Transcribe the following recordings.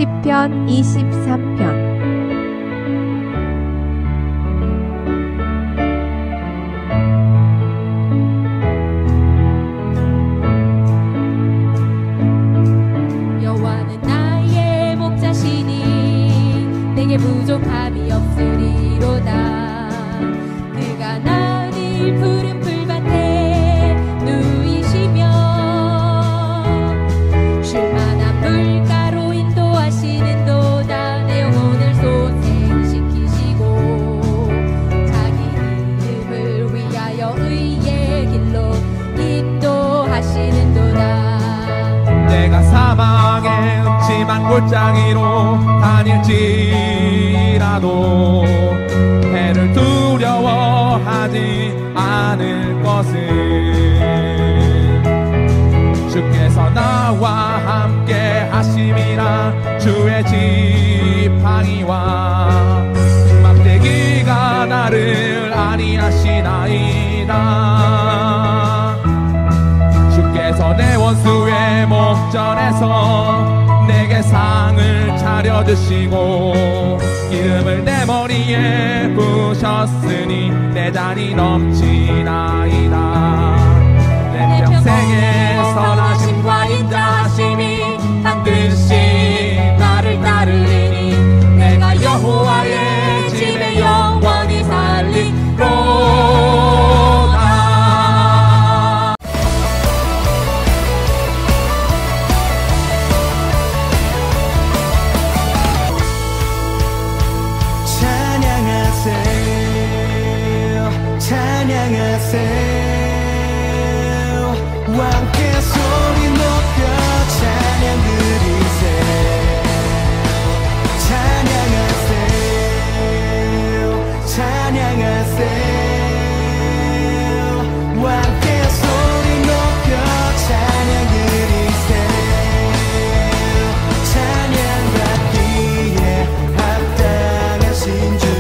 시편 23편. 여호와는 나의 목자시니 내게 부족함이 없으리로다. 그가 나를 푸른 풀밭에 누이시며 쉴만한 물가로 인도하시는도다. 내 영혼을 소생시키시고 자기 이름을 위하여 의의 길로 인도하시는도다. 내가 사망의 음침한 골짜기로 다닐지라도 해를 두려워하지 않을 것은 주께서 나와 함께 하심이라. 주의 지팡이와 막대기가 나를 안위하시나이다. 주께서 내 원수의 목전에서 내게 상을 차려주시고 기름을 내 머리에 부으셨으니 내 잔이 넘치나이다. 내 평생의 선하심과 인자하심이 반드시 나를 따르리니 내가 여호와의 집에 영원히 살리로다. 찬양하세요. 함께 소리 높여 찬양 드리세. 찬양하세요. 찬양하세요. 함께 소리 높여 찬양 드리세. 찬양받기에 합당하신 주님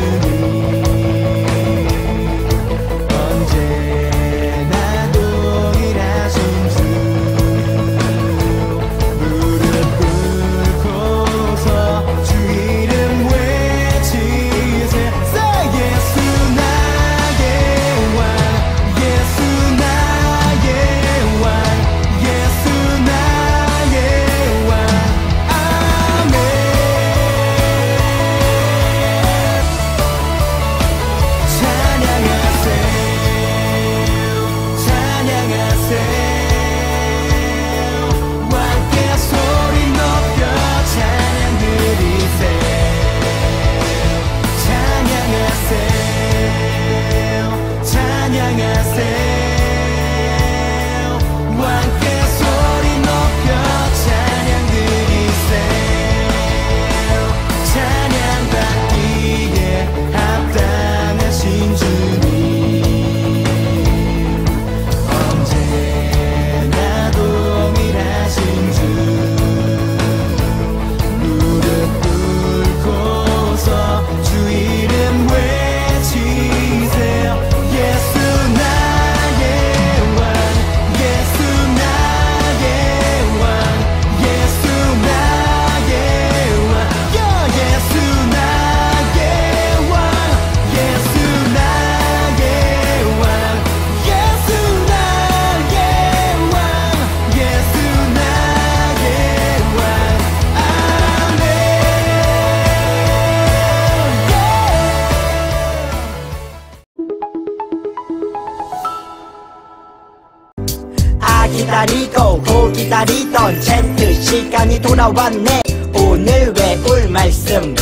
기다리고 또 기다리던 챈트 시간이 돌아왔네. 오늘 외울 말씀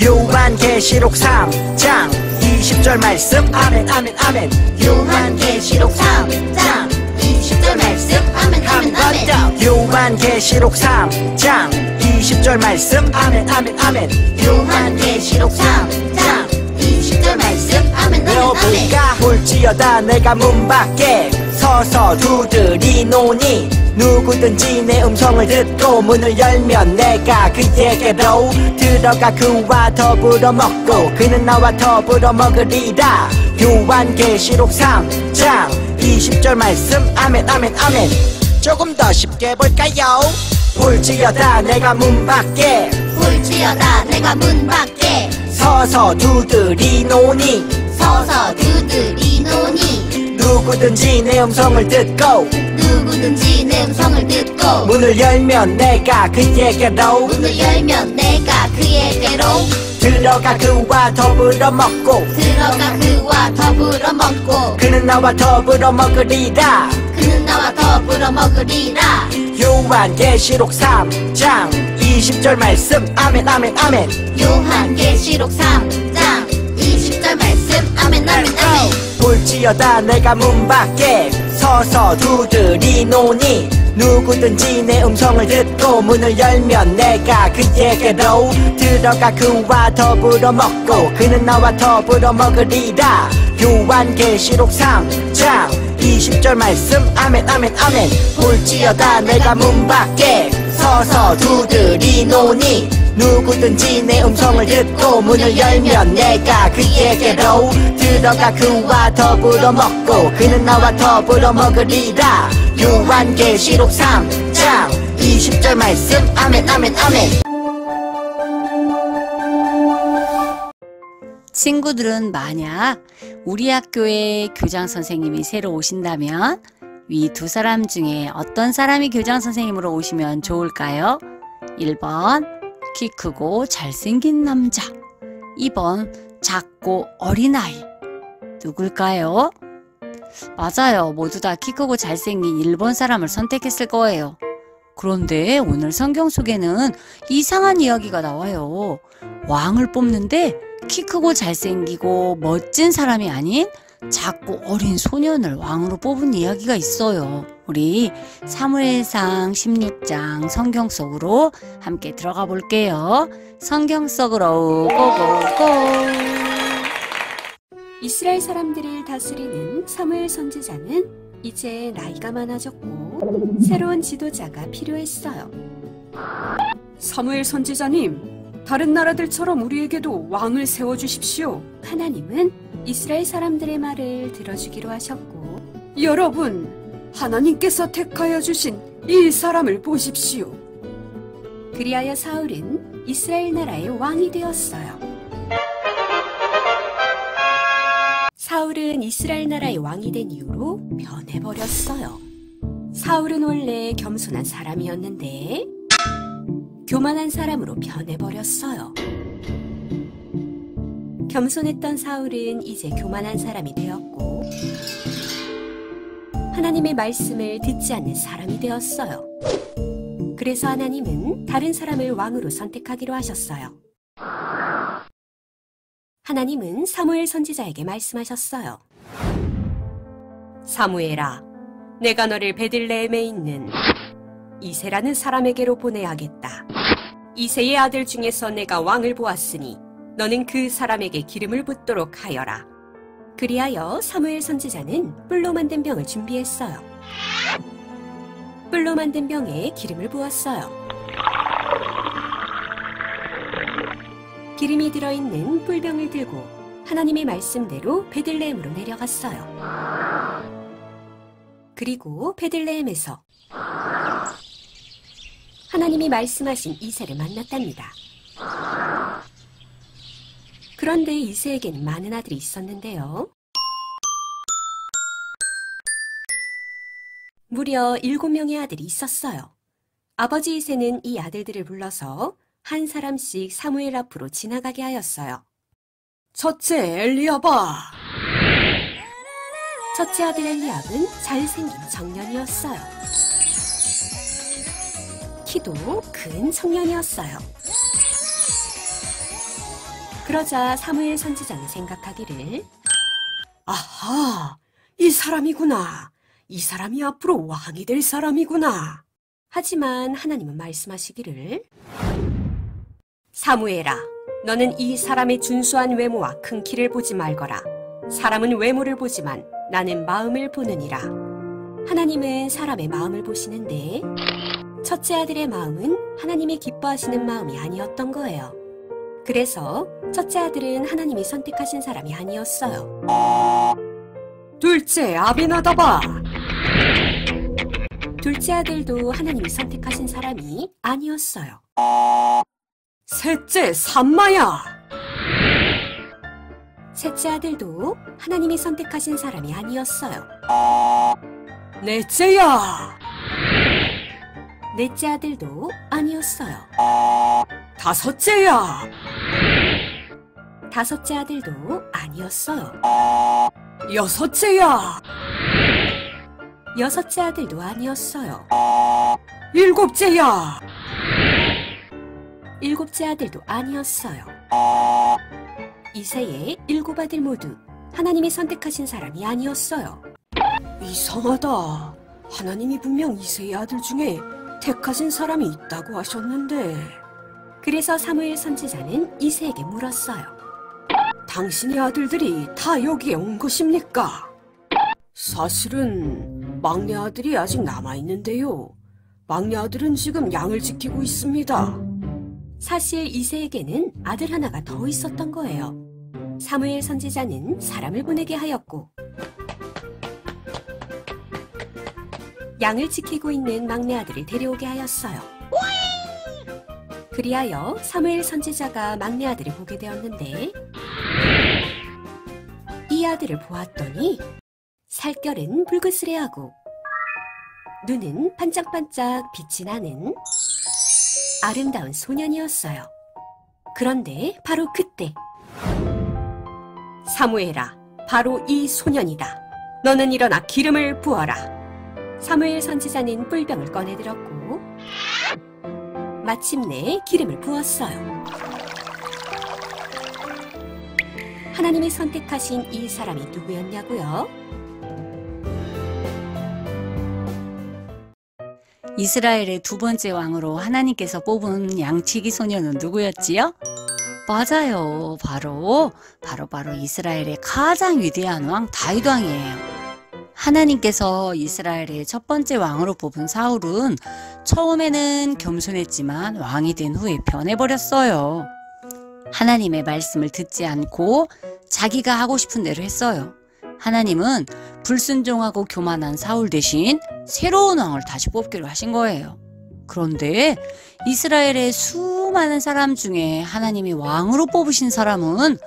요한계시록 3장 20절 말씀. 아멘 아멘 아멘. 요한계시록 3장 20절 말씀. 아멘 아멘 아멘. 요한계시록 3장 20절 말씀. 아멘 아멘 아멘. 요한계시록 3장 20절 말씀. 아멘 아멘 아멘. 여보가 볼지어다 내가 문 밖에 서서 두드리노니 누구든지 내 음성을 듣고 문을 열면 내가 그에게로 들어가 그와 더불어 먹고 그는 나와 더불어 먹으리라. 요한계시록 3장 20절 말씀. 아멘 아멘 아멘. 조금 더 쉽게 볼까요? 볼지어다 내가 문 밖에 볼지어다 내가 문 밖에 서서 두드리노니 서서 두드리노니 누구든지 내 음성을 듣고 누구든지 내 음성을 듣고 문을 열면 내가 그에게로 문을 열면 내가 그에게로 들어가 그와 더불어 먹고 들어가 그와 더불어 먹고 그는 나와 더불어 먹으리라. 그는 나와 더불어 먹으리라. 요한계시록 3장 20절 말씀. 아멘 아멘 아멘. 요한계시록 3장 20절 말씀. 아멘 아멘 아멘. 볼지어다 내가 문 밖에 서서 두드리노니 누구든지 내 음성을 듣고 문을 열면 내가 그에게로 들어가 그와 더불어 먹고 그는 나와 더불어 먹으리라. 요한계시록 3장 20절 말씀. 아멘 아멘 아멘. 볼지어다 내가 문 밖에 서서 두드리노니 누구든지 내 음성을 듣고 문을 열면 내가 그에게로 들어가 그와 더불어 먹고 그는 나와 더불어 먹으리라. 요한계시록 3장 20절 말씀. 아멘 아멘 아멘. 친구들은 만약 우리 학교에 교장 선생님이 새로 오신다면 위 두 사람 중에 어떤 사람이 교장 선생님으로 오시면 좋을까요? 1번 키 크고 잘생긴 남자, 2번 작고 어린아이. 누굴까요? 맞아요. 모두 다 키 크고 잘생긴 1번 사람을 선택했을 거예요. 그런데 오늘 성경 속에는 이상한 이야기가 나와요. 왕을 뽑는데 키 크고 잘생기고 멋진 사람이 아닌 작고 어린 소년을 왕으로 뽑은 이야기가 있어요. 우리 사무엘상 16장 성경 속으로 함께 들어가 볼게요. 성경 속으로 고고고. 이스라엘 사람들을 다스리는 사무엘 선지자는 이제 나이가 많아졌고 새로운 지도자가 필요했어요. 사무엘 선지자님, 다른 나라들처럼 우리에게도 왕을 세워주십시오. 하나님은 이스라엘 사람들의 말을 들어주기로 하셨고 여러분, 하나님께서 택하여 주신 이 사람을 보십시오. 그리하여 사울은 이스라엘 나라의 왕이 되었어요. 사울은 이스라엘 나라의 왕이 된 이후로 변해버렸어요. 사울은 원래 겸손한 사람이었는데 교만한 사람으로 변해버렸어요. 겸손했던 사울은 이제 교만한 사람이 되었고 하나님의 말씀을 듣지 않는 사람이 되었어요. 그래서 하나님은 다른 사람을 왕으로 선택하기로 하셨어요. 하나님은 사무엘 선지자에게 말씀하셨어요. 사무엘아, 내가 너를 베들레헴에 있는 이새라는 사람에게로 보내야겠다. 이새의 아들 중에서 내가 왕을 보았으니 너는 그 사람에게 기름을 붓도록 하여라. 그리하여 사무엘 선지자는 뿔로 만든 병을 준비했어요. 뿔로 만든 병에 기름을 부었어요. 기름이 들어있는 뿔병을 들고 하나님의 말씀대로 베들레헴으로 내려갔어요. 그리고 베들레헴에서 하나님이 말씀하신 이새를 만났답니다. 그런데 이새에게는 많은 아들이 있었는데요. 무려 7명의 아들이 있었어요. 아버지 이새는 이 아들들을 불러서 한 사람씩 사무엘 앞으로 지나가게 하였어요. 첫째 엘리야바. 첫째 아들 엘리압은 잘생긴 청년이었어요. 키도 큰 청년이었어요. 그러자 사무엘 선지자는 생각하기를, 아하, 이 사람이구나. 이 사람이 앞으로 왕이 될 사람이구나. 하지만 하나님은 말씀하시기를, 사무엘아, 너는 이 사람의 준수한 외모와 큰 키를 보지 말거라. 사람은 외모를 보지만 나는 마음을 보느니라. 하나님은 사람의 마음을 보시는데 첫째 아들의 마음은 하나님이 기뻐하시는 마음이 아니었던 거예요. 그래서 첫째 아들은 하나님이 선택하신 사람이 아니었어요. 둘째 아비나다바. 둘째 아들도 하나님이 선택하신 사람이 아니었어요. 셋째 삼마야. 셋째 아들도 하나님이 선택하신 사람이 아니었어요. 넷째야. 넷째 아들도 아니었어요. 다섯째야. 다섯째 아들도 아니었어요. 여섯째야. 여섯째 아들도 아니었어요. 일곱째야. 일곱째 아들도 아니었어요. 이세의 일곱 아들 모두 하나님이 선택하신 사람이 아니었어요. 이상하다. 하나님이 분명 이세의 아들 중에 택하신 사람이 있다고 하셨는데. 그래서 사무엘 선지자는 이세에게 물었어요. 당신의 아들들이 다 여기에 온 것입니까? 사실은 막내 아들이 아직 남아있는데요. 막내 아들은 지금 양을 지키고 있습니다. 사실 이세에게는 아들 하나가 더 있었던 거예요. 사무엘 선지자는 사람을 보내게 하였고 양을 지키고 있는 막내 아들을 데려오게 하였어요. 그리하여 사무엘 선지자가 막내 아들을 보게 되었는데 이 아들을 보았더니 살결은 붉으스레하고 눈은 반짝반짝 빛이 나는 아름다운 소년이었어요. 그런데 바로 그때 사무엘아, 바로 이 소년이다. 너는 일어나 기름을 부어라. 사무엘 선지자는 뿔병을 꺼내들었고 마침내 기름을 부었어요. 하나님이 선택하신 이 사람이 누구였냐고요? 이스라엘의 두 번째 왕으로 하나님께서 뽑은 양치기 소년은 누구였지요? 맞아요. 바로 이스라엘의 가장 위대한 왕 다윗 왕이에요. 하나님께서 이스라엘의 첫 번째 왕으로 뽑은 사울은 처음에는 겸손했지만 왕이 된 후에 변해버렸어요. 하나님의 말씀을 듣지 않고 자기가 하고 싶은 대로 했어요. 하나님은 불순종하고 교만한 사울 대신 새로운 왕을 다시 뽑기로 하신 거예요. 그런데 이스라엘의 수많은 사람 중에 하나님이 왕으로 뽑으신 사람은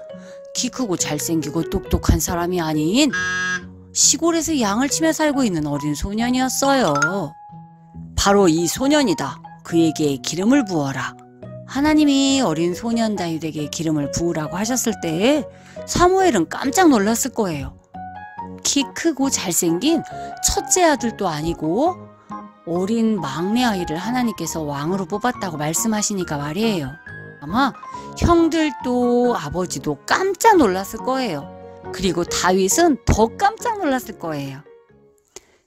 키 크고 잘생기고 똑똑한 사람이 아닌 시골에서 양을 치며 살고 있는 어린 소년이었어요. 바로 이 소년이다. 그에게 기름을 부어라. 하나님이 어린 소년 다윗에게 기름을 부으라고 하셨을 때 사무엘은 깜짝 놀랐을 거예요. 키 크고 잘생긴 첫째 아들도 아니고 어린 막내 아이를 하나님께서 왕으로 뽑았다고 말씀하시니까 말이에요. 아마 형들도 아버지도 깜짝 놀랐을 거예요. 그리고 다윗은 더 깜짝 놀랐을 거예요.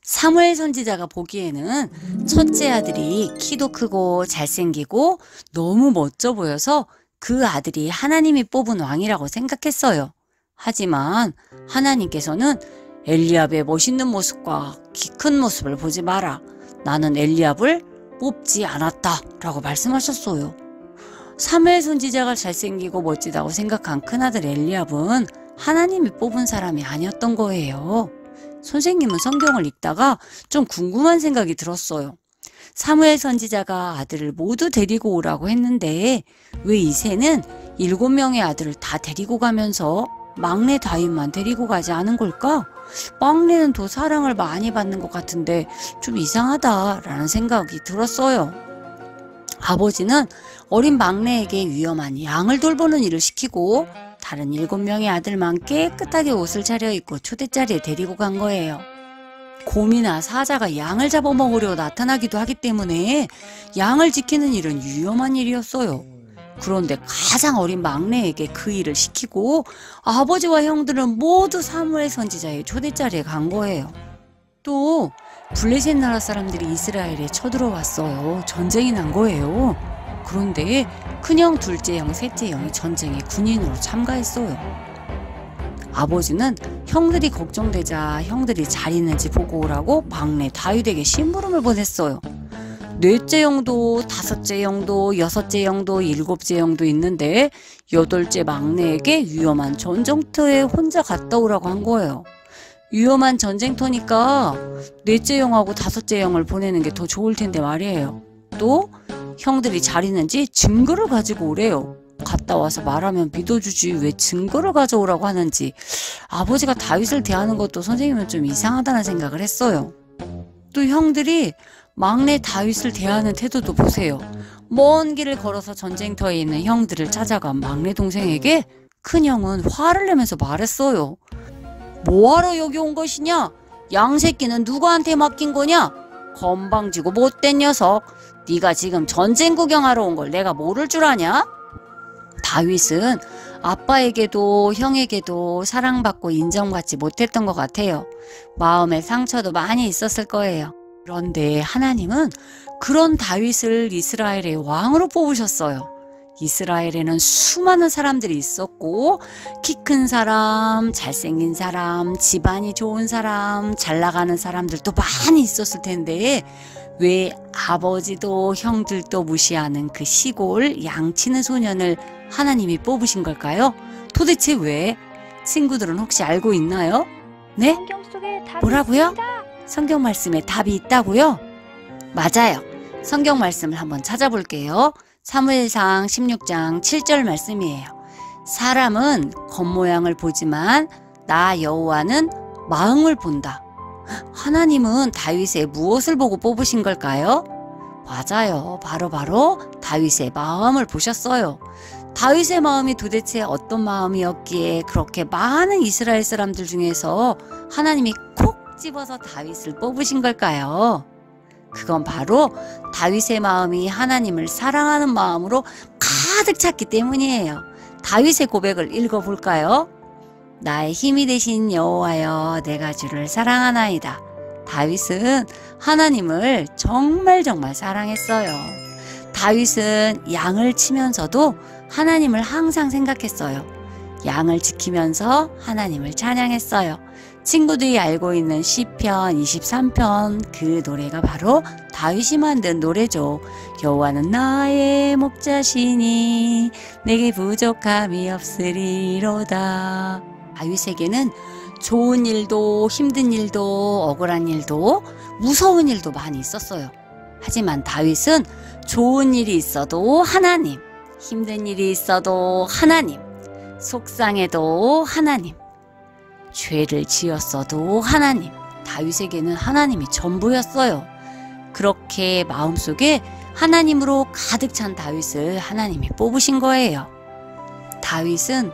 사무엘 선지자가 보기에는 첫째 아들이 키도 크고 잘생기고 너무 멋져 보여서 그 아들이 하나님이 뽑은 왕이라고 생각했어요. 하지만 하나님께서는 엘리압의 멋있는 모습과 키 큰 모습을 보지 마라. 나는 엘리압을 뽑지 않았다 라고 말씀하셨어요. 사무엘 선지자가 잘생기고 멋지다고 생각한 큰아들 엘리압은 하나님이 뽑은 사람이 아니었던 거예요. 선생님은 성경을 읽다가 좀 궁금한 생각이 들었어요. 사무엘 선지자가 아들을 모두 데리고 오라고 했는데 왜 이새는 7명의 아들을 다 데리고 가면서 막내 다윗만 데리고 가지 않은 걸까? 막내는 더 사랑을 많이 받는 것 같은데 좀 이상하다라는 생각이 들었어요. 아버지는 어린 막내에게 위험한 양을 돌보는 일을 시키고 다른 7명의 아들만 깨끗하게 옷을 차려입고 초대자리에 데리고 간 거예요. 곰이나 사자가 양을 잡아먹으려 나타나기도 하기 때문에 양을 지키는 일은 위험한 일이었어요. 그런데 가장 어린 막내에게 그 일을 시키고 아버지와 형들은 모두 사무엘 선지자의 초대자리에 간 거예요. 또 블레셋 나라 사람들이 이스라엘에 쳐들어왔어요. 전쟁이 난 거예요. 그런데 큰형, 둘째 형, 셋째 형이 전쟁에 군인으로 참가했어요. 아버지는 형들이 걱정되자 형들이 잘 있는지 보고 오라고 막내 다윗에게 심부름을 보냈어요. 넷째 형도, 다섯째 형도, 여섯째 형도, 일곱째 형도 있는데 8째 막내에게 위험한 전쟁터에 혼자 갔다 오라고 한 거예요. 위험한 전쟁터니까 넷째 형하고 다섯째 형을 보내는 게 더 좋을 텐데 말이에요. 또 형들이 잘 있는지 증거를 가지고 오래요. 갔다 와서 말하면 믿어주지 왜 증거를 가져오라고 하는지 아버지가 다윗을 대하는 것도 선생님은 좀 이상하다는 생각을 했어요. 또 형들이 막내 다윗을 대하는 태도도 보세요. 먼 길을 걸어서 전쟁터에 있는 형들을 찾아간 막내 동생에게 큰형은 화를 내면서 말했어요. 뭐하러 여기 온 것이냐? 양새끼는 누구한테 맡긴 거냐? 건방지고 못된 녀석. 네가 지금 전쟁 구경하러 온 걸 내가 모를 줄 아냐? 다윗은 아빠에게도 형에게도 사랑받고 인정받지 못했던 것 같아요. 마음의 상처도 많이 있었을 거예요. 그런데 하나님은 그런 다윗을 이스라엘의 왕으로 뽑으셨어요. 이스라엘에는 수많은 사람들이 있었고 키 큰 사람, 잘생긴 사람, 집안이 좋은 사람, 잘 나가는 사람들도 많이 있었을 텐데 왜 아버지도 형들도 무시하는 그 시골 양치는 소년을 하나님이 뽑으신 걸까요? 도대체 왜? 친구들은 혹시 알고 있나요? 네? 뭐라고요? 성경 말씀에 답이 있다고요? 맞아요. 성경 말씀을 한번 찾아볼게요. 사무엘상 16장 7절 말씀이에요. 사람은 겉모양을 보지만 나 여호와는 마음을 본다. 하나님은 다윗의 무엇을 보고 뽑으신 걸까요? 맞아요. 바로 다윗의 마음을 보셨어요. 다윗의 마음이 도대체 어떤 마음이었기에 그렇게 많은 이스라엘 사람들 중에서 하나님이 콕 집어서 다윗을 뽑으신 걸까요? 그건 바로 다윗의 마음이 하나님을 사랑하는 마음으로 가득 찼기 때문이에요. 다윗의 고백을 읽어볼까요? 나의 힘이 되신 여호와여 내가 주를 사랑하나이다. 다윗은 하나님을 정말 사랑했어요. 다윗은 양을 치면서도 하나님을 항상 생각했어요. 양을 지키면서 하나님을 찬양했어요. 친구들이 알고 있는 시편 23편 그 노래가 바로 다윗이 만든 노래죠. 여호와는 나의 목자시니 내게 부족함이 없으리로다. 다윗에게는 좋은 일도 힘든 일도 억울한 일도 무서운 일도 많이 있었어요. 하지만 다윗은 좋은 일이 있어도 하나님, 힘든 일이 있어도 하나님, 속상해도 하나님, 죄를 지었어도 하나님, 다윗에게는 하나님이 전부였어요. 그렇게 마음속에 하나님으로 가득 찬 다윗을 하나님이 뽑으신 거예요. 다윗은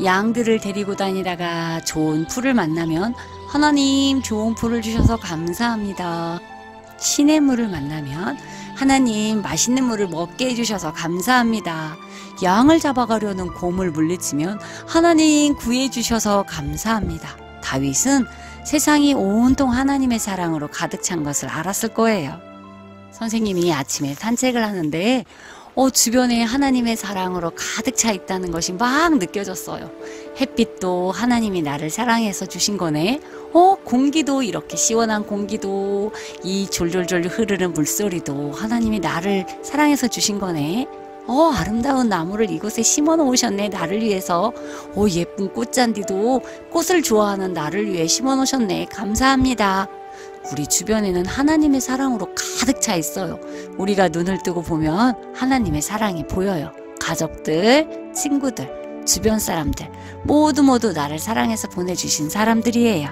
양들을 데리고 다니다가 좋은 풀을 만나면 하나님 좋은 풀을 주셔서 감사합니다. 시냇물을 만나면 하나님 맛있는 물을 먹게 해주셔서 감사합니다. 양을 잡아가려는 곰을 물리치면 하나님 구해주셔서 감사합니다. 다윗은 세상이 온통 하나님의 사랑으로 가득 찬 것을 알았을 거예요. 선생님이 아침에 산책을 하는데 주변에 하나님의 사랑으로 가득 차 있다는 것이 막 느껴졌어요. 햇빛도 하나님이 나를 사랑해서 주신 거네. 공기도 이렇게 시원한 공기도 이 졸졸졸 흐르는 물소리도 하나님이 나를 사랑해서 주신 거네. 아름다운 나무를 이곳에 심어 놓으셨네. 나를 위해서. 예쁜 꽃잔디도 꽃을 좋아하는 나를 위해 심어 놓으셨네. 감사합니다. 우리 주변에는 하나님의 사랑으로 가득 차 있어요. 우리가 눈을 뜨고 보면 하나님의 사랑이 보여요. 가족들, 친구들, 주변 사람들 모두 나를 사랑해서 보내주신 사람들이에요.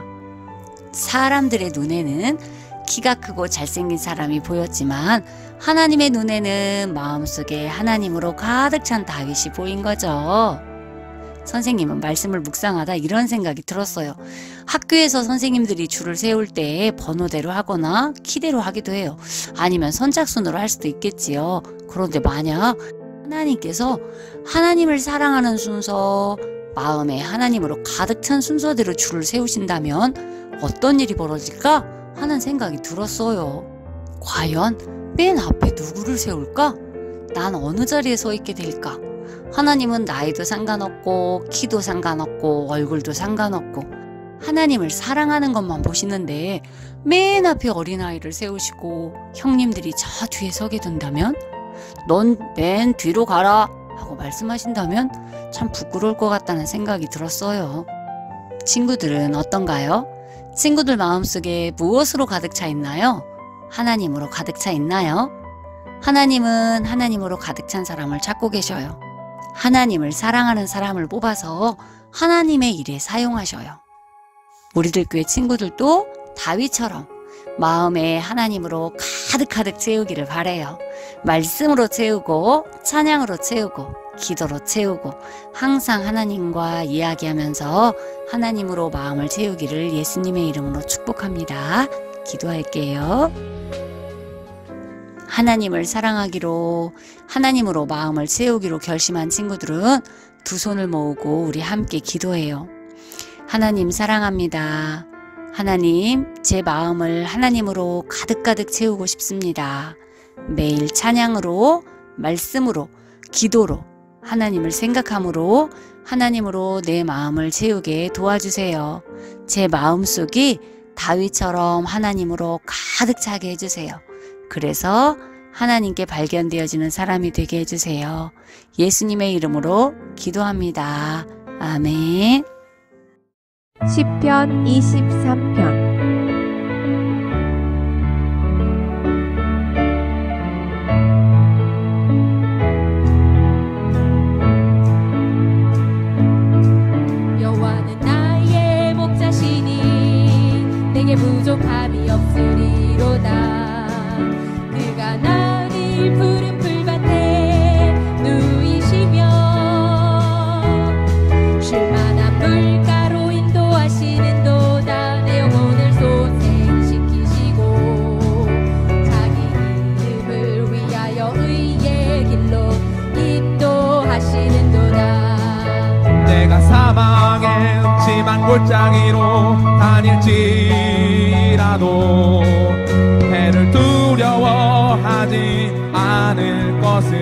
사람들의 눈에는 키가 크고 잘생긴 사람이 보였지만 하나님의 눈에는 마음속에 하나님으로 가득 찬 다윗이 보인 거죠. 선생님은 말씀을 묵상하다 이런 생각이 들었어요. 학교에서 선생님들이 줄을 세울 때 번호대로 하거나 키대로 하기도 해요. 아니면 선착순으로 할 수도 있겠지요. 그런데 만약 하나님께서 하나님을 사랑하는 순서, 마음에 하나님으로 가득 찬 순서대로 줄을 세우신다면 어떤 일이 벌어질까 하는 생각이 들었어요. 과연 맨 앞에 누구를 세울까? 난 어느 자리에 서 있게 될까? 하나님은 나이도 상관없고 키도 상관없고 얼굴도 상관없고 하나님을 사랑하는 것만 보시는데 맨 앞에 어린아이를 세우시고 형님들이 저 뒤에 서게 된다면 넌 맨 뒤로 가라 하고 말씀하신다면 참 부끄러울 것 같다는 생각이 들었어요. 친구들은 어떤가요? 친구들 마음속에 무엇으로 가득 차 있나요? 하나님으로 가득 차 있나요? 하나님은 하나님으로 가득 찬 사람을 찾고 계셔요. 하나님을 사랑하는 사람을 뽑아서 하나님의 일에 사용하셔요. 우리들 교회 친구들도 다윗처럼 마음에 하나님으로 가득 채우기를 바래요. 말씀으로 채우고 찬양으로 채우고 기도로 채우고 항상 하나님과 이야기하면서 하나님으로 마음을 채우기를 예수님의 이름으로 축복합니다. 기도할게요. 하나님을 사랑하기로 하나님으로 마음을 채우기로 결심한 친구들은 두 손을 모으고 우리 함께 기도해요. 하나님 사랑합니다. 하나님, 제 마음을 하나님으로 가득 채우고 싶습니다. 매일 찬양으로, 말씀으로, 기도로, 하나님을 생각함으로 하나님으로 내 마음을 채우게 도와주세요. 제 마음속이 다윗처럼 하나님으로 가득 차게 해주세요. 그래서 하나님께 발견되어지는 사람이 되게 해주세요. 예수님의 이름으로 기도합니다. 아멘. 시편 23편. 여호와는 나의 목자시니 내게 부족함이 없으리로다. 그가 나를 푸른 풀밭에 누이시며 쉴만한 물가로 인도하시는도다. 내 영혼을 소생시키시고 자기 이름을 위하여 의의 길로 인도하시는도다. 내가 사망의 음침한 골짜기로 다닐지라도 해를 두려워하지 않을 것은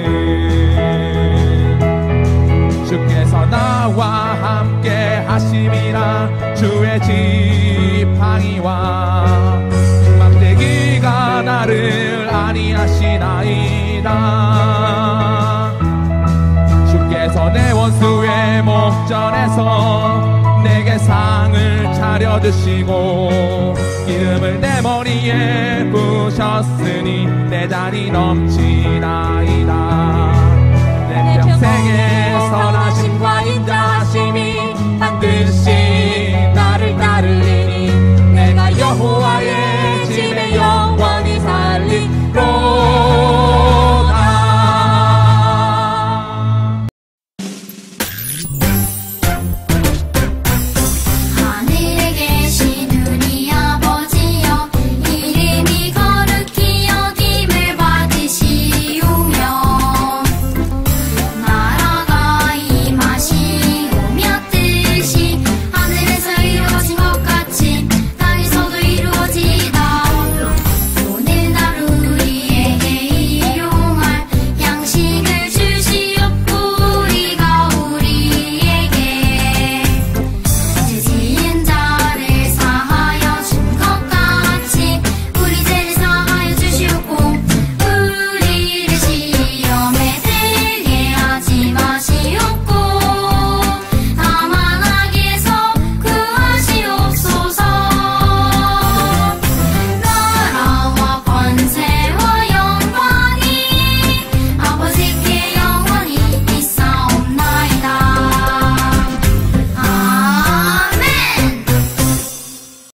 주께서 나와 함께 하심이라. 주의 지팡이와 막대기가 나를 안위하시나이다. 주께서 내 원수의 목전에서 내게 상을 차려주시고 기름을 내 머리에 부으셨으니 내 잔이 넘치나이다. 내 평생의 선하심과 인자하심이 반드시